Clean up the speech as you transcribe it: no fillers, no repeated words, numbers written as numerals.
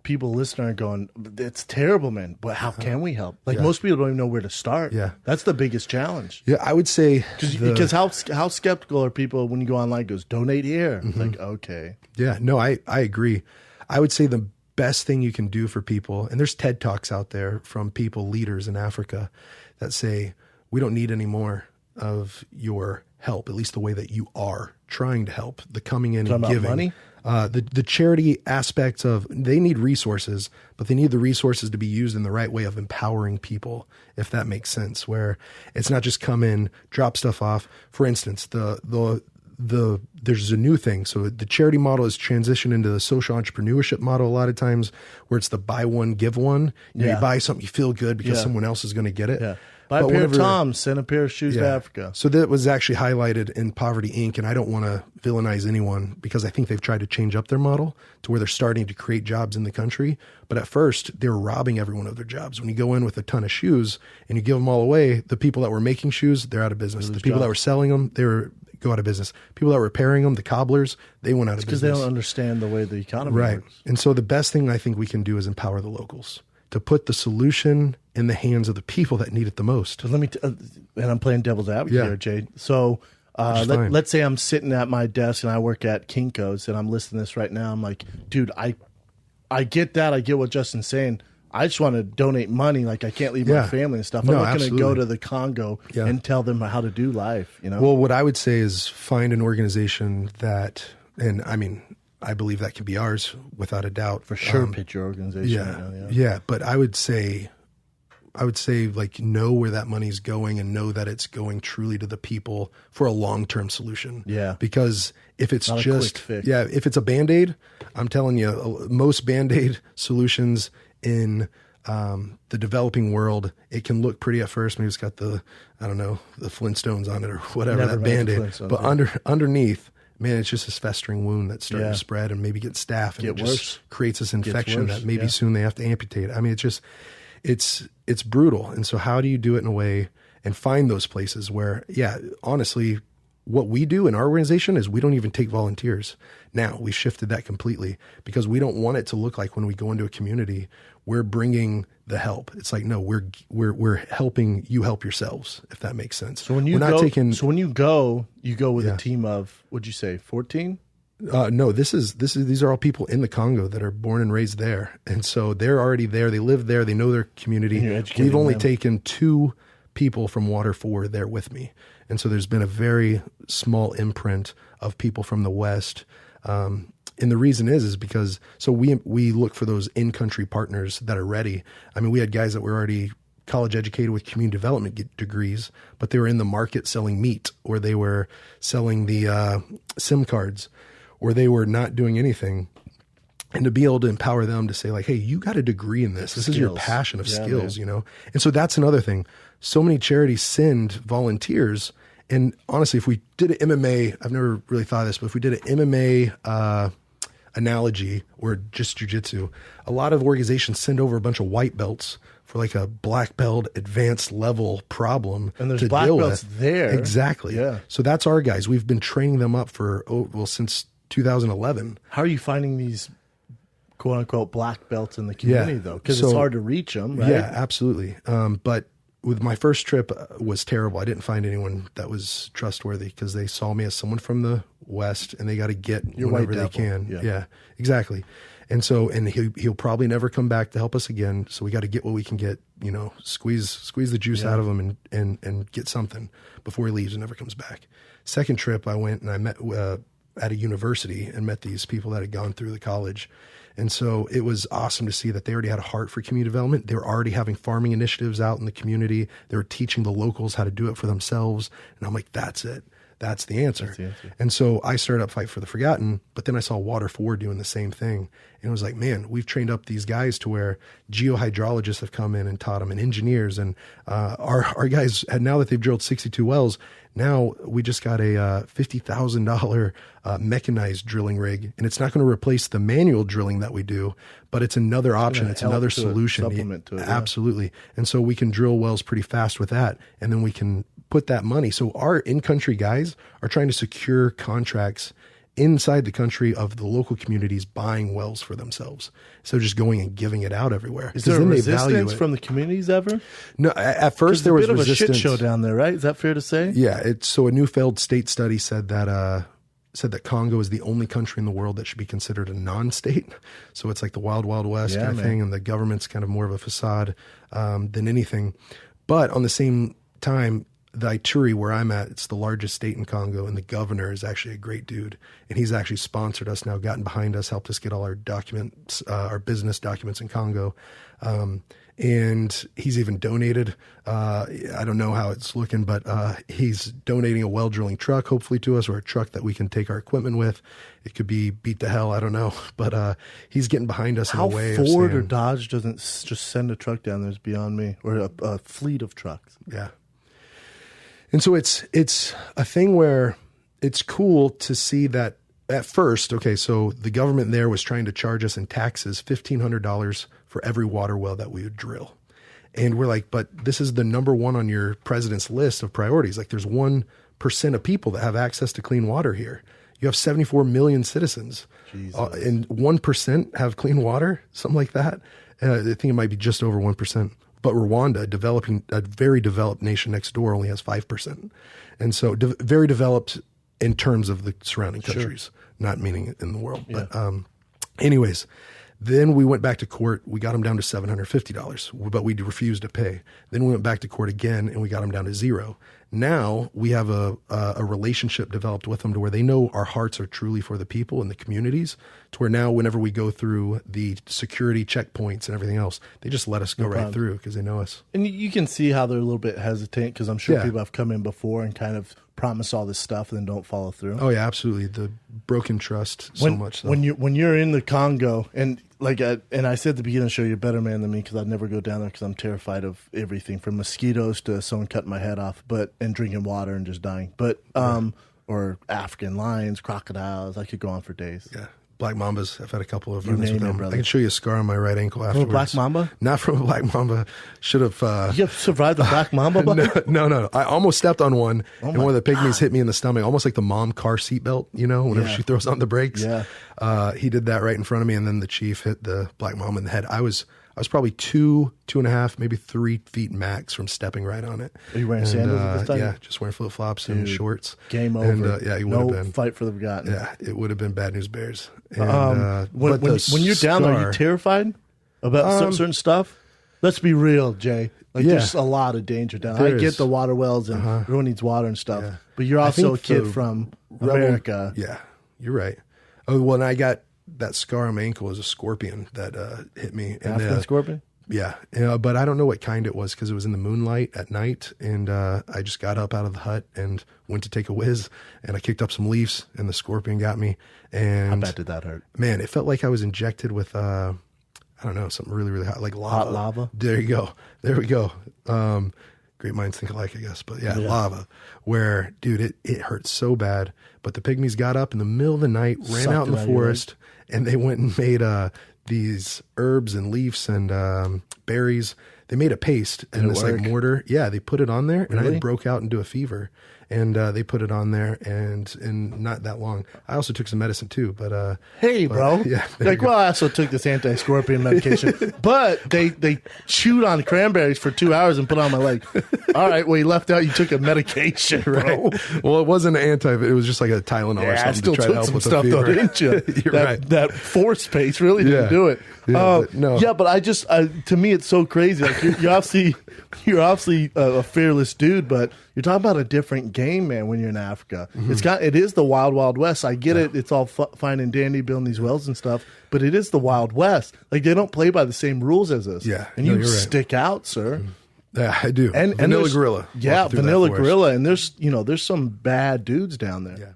people listening are going, it's terrible, man, but how can we help? Like most people don't even know where to start. Yeah. That's the biggest challenge. Yeah, I would say because how skeptical are people when you go online, goes donate here. It's like, okay. Yeah, no, I agree. I would say the best thing you can do for people, and there's TED Talks out there from people, leaders in Africa, that say, we don't need any more of your help, at least the way that you are trying to help, the coming in and giving. Money? The charity aspects of, they need resources, but they need the resources to be used in the right way of empowering people, if that makes sense, where it's not just come in, drop stuff off. For instance, there's a new thing. So the charity model is transitioned into the social entrepreneurship model a lot of times, where it's the buy one, give one. You buy something, you feel good because someone else is going to get it. Yeah. Buy a pair of Toms, send a pair of shoes to Africa. So that was actually highlighted in Poverty Inc. And I don't want to villainize anyone, because I think they've tried to change up their model to where they're starting to create jobs in the country. But at first, they were robbing everyone of their jobs. When you go in with a ton of shoes and you give them all away, the people that were making shoes, they're out of business. The people that were selling them, go out of business. People that were repairing them, the cobblers, they went out of business. Because they don't understand the way the economy works. And so the best thing I think we can do is empower the locals to put the solution in the hands of the people that need it the most. But let me, and I'm playing devil's advocate here, Jay. So let's say I'm sitting at my desk and I work at Kinko's and I'm listening to this right now. I'm like, dude, I get that. I get what Justin's saying. I just want to donate money. Like, I can't leave my family and stuff. I'm not going to go to the Congo and tell them how to do life, you know? Well, what I would say is find an organization that, and I mean, I believe that can be ours without a doubt. For sure, pitch your organization right now. Yeah, but I would say like, know where that money's going and know that it's going truly to the people for a long-term solution. Yeah. Because if it's not just, a quick fix. If it's a Band-Aid, I'm telling you, most Band-Aid solutions in the developing world, it can look pretty at first. Maybe it's got the Flintstones on it or whatever, that Band-Aid. But underneath, man, it's just this festering wound that's starting to spread and maybe get staph, and it just creates this infection that maybe soon they have to amputate. I mean, it's brutal. And so how do you do it in a way and find those places where, honestly, what we do in our organization is we don't even take volunteers. Now we shifted that completely because we don't want it to look like when we go into a community, we're bringing the help. It's like, no, we're helping you help yourselves, if that makes sense. So when you go with a team of, what'd you say, 14? No, these are all people in the Congo that are born and raised there. And so they're already there. They live there. They know their community. We've only taken 2 people from Water 4 there with me. And so there's been a very small imprint of people from the West. And the reason is because, so we look for those in-country partners that are ready. I mean, we had guys that were already college educated with community development degrees, but they were in the market selling meat, or they were selling the SIM cards, or they were not doing anything. And to be able to empower them to say, like, hey, you got a degree in this. This is your passion of skills, you know? And so that's another thing. So many charities send volunteers. And honestly, if we did an MMA, I've never really thought of this, but if we did an MMA analogy or just jujitsu, a lot of organizations send over a bunch of white belts for like a black belt advanced level problem. And there's black belts there. Exactly. Yeah. So that's our guys. We've been training them up for, since 2011. How are you finding these quote unquote black belts in the community though? Because it's hard to reach them, right? Yeah, absolutely. But with my first trip was terrible. I didn't find anyone that was trustworthy because they saw me as someone from the West and they got to get whatever they can. Yeah, exactly. And so, and he'll probably never come back to help us again. So we got to get what we can get, you know, squeeze the juice out of him and get something before he leaves and never comes back. Second trip, I went and I met at a university and met these people that had gone through the college. And so it was awesome to see that they already had a heart for community development. They were already having farming initiatives out in the community. They were teaching the locals how to do it for themselves. And I'm like, that's it. That's the answer. And so I started up Fight for the Forgotten, but then I saw Water 4 doing the same thing. And it was like, man, we've trained up these guys to where geohydrologists have come in and taught them, and engineers. And our guys, now that they've drilled 62 wells, now we just got a $50,000 mechanized drilling rig. And it's not going to replace the manual drilling that we do, but it's another option. It's another solution. Supplement to it. Absolutely. And so we can drill wells pretty fast with that. And then we can put that money. So our in-country guys are trying to secure contracts inside the country of the local communities buying wells for themselves. So just going and giving it out everywhere. Is there a resistance from the communities ever? No, at first there was resistance. A bit of a shit show down there, right? Is that fair to say? Yeah. So a new failed state study said that Congo is the only country in the world that should be considered a non-state. So it's like the wild, wild west kind of thing, and the government's kind of more of a facade than anything. But on the same time, the Ituri, where I'm at, it's the largest state in Congo, and the governor is actually a great dude. And he's actually sponsored us now, gotten behind us, helped us get all our documents, our business documents in Congo. And he's even donated, I don't know how it's looking, but he's donating a well drilling truck, hopefully to us, or a truck that we can take our equipment with. It could be beat to hell, I don't know. But he's getting behind us in a way. How Ford or Dodge doesn't just send a truck down there is beyond me, or a fleet of trucks. Yeah. And so it's a thing where it's cool to see that at first, okay, so the government there was trying to charge us in taxes $1,500 for every water well that we would drill. And we're like, but this is the number one on your president's list of priorities. Like there's 1% of people that have access to clean water here. You have 74 million citizens. And 1% have clean water, something like that. I think it might be just over 1%. But Rwanda, a very developed nation next door, only has 5%. And so very developed in terms of the surrounding countries, not meaning in the world. Yeah. But anyways, then we went back to court. We got them down to $750, but we refused to pay. Then we went back to court again, and we got them down to $0. Now we have a relationship developed with them to where they know our hearts are truly for the people and the communities, to where now whenever we go through the security checkpoints and everything else, they just let us go right through because they know us. And you can see how they're a little bit hesitant because I'm sure people have come in before and kind of promise all this stuff and then don't follow through. Oh yeah, absolutely. The broken trust so much. So. When you're in the Congo, and and I said at the beginning of the show, you're a better man than me because I'd never go down there because I'm terrified of everything from mosquitoes to someone cutting my head off, and drinking water and just dying. But or African lions, crocodiles. I could go on for days. Yeah. Black mambas. I've had a couple of runs with them. I can show you a scar on my right ankle afterwards. From a black mamba? Not from a black mamba. Should have. You have survived the black mamba? No. I almost stepped on one, and one of the pygmies hit me in the stomach, almost like the mom car seatbelt, whenever she throws on the brakes. Yeah. He did that right in front of me, and then the chief hit the black mamba in the head. I was probably 2.5, maybe 3 feet max from stepping right on it. Are you wearing sandals at this time? Yeah, just wearing flip flops and shorts. Game over. And you would have been fight for the forgotten. Yeah, it would have been bad news bears. And, when you're down there, are you terrified about certain stuff? Let's be real, Jay. There's a lot of danger down there. I get the water wells and everyone needs water and stuff, but you're also a kid from America. Yeah, you're right. Oh, well, and I got that scar on my ankle was a scorpion that hit me. African scorpion? Yeah. But I don't know what kind it was because it was in the moonlight at night. And I just got up out of the hut and went to take a whiz. And I kicked up some leaves and the scorpion got me. And how bad did that hurt? Man, it felt like I was injected with, I don't know, something really, really hot, like lava. Hot lava? There you go. There we go. Great minds think alike, I guess. But yeah, lava. Where, dude, it hurt so bad. But the pygmies got up in the middle of the night, ran out in the forest. And they went and made these herbs and leaves and berries. They made a paste in this like mortar. Yeah, they put it on there, and I broke out into a fever. And they put it on there, and in not that long, I also took some medicine too. But bro, yeah, I also took this anti-scorpion medication, but they chewed on cranberries for 2 hours and put it on my leg. All right, well, you left out you took a medication, bro. Right? Well, it wasn't an anti; it was just like a Tylenol or something. I still to try took to help some with stuff the fever. though, didn't you? You're right. That force space really didn't do it. Yeah, no. Yeah, but I just to me it's so crazy. Like you're obviously a fearless dude, but you're talking about a different game, man. When you're in Africa, it is the wild, wild west. I get it. It's all fine and dandy building these wells and stuff, but it is the Wild West. Like they don't play by the same rules as us. Yeah, and you stick out, sir. Yeah, I do. And Vanilla Gorilla. Yeah, Vanilla Gorilla, and there's some bad dudes down there. Yeah.